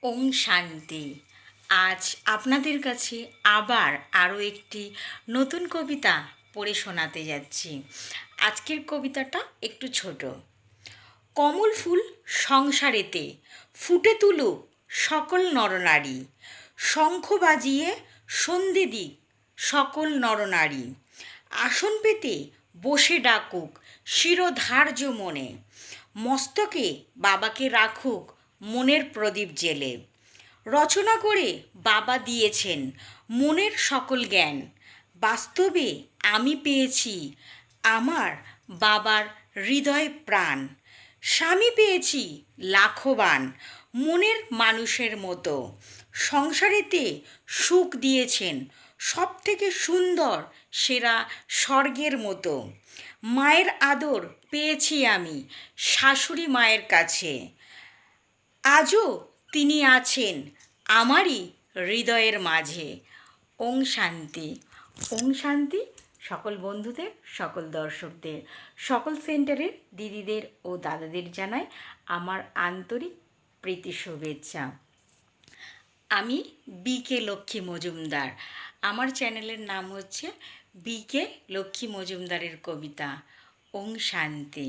ওং শান্তি। আজ আপনাদের কাছে আবার আরও একটি নতুন কবিতা পড়ে শোনাতে যাচ্ছি। আজকের কবিতাটা একটু ছোট। কমল ফুল সংসারেতে ফুটে তুলুক সকল নরনারী, শঙ্খ বাজিয়ে সন্ধে দিক সকল নরনারী, আসন পেতে বসে ডাকুক শিরোধার্য মনে, মস্তকে বাবাকে রাখুক মনের প্রদীপ জেলে। রচনা করে বাবা দিয়েছেন মনের সকল জ্ঞান, বাস্তবে আমি পেয়েছি আমার বাবার হৃদয় প্রাণ। স্বামী পেয়েছি লাখবান মনের মানুষের মতো, সংসারেতে সুখ দিয়েছেন সব থেকে সুন্দর সেরা স্বর্গের মতো। মায়ের আদর পেয়েছি আমি শাশুড়ি মায়ের কাছে, আজও তিনি আছেন আমারই হৃদয়ের মাঝে। ওং শান্তি। ওং শান্তি সকল বন্ধুদের, সকল দর্শকদের, সকল সেন্টারের দিদিদের ও দাদাদের জানাই আমার আন্তরিক প্রীতি শুভেচ্ছা। আমি বিকে লক্ষ্মী মজুমদার। আমার চ্যানেলের নাম হচ্ছে বিকে লক্ষ্মী মজুমদারের কবিতা ওং শান্তি।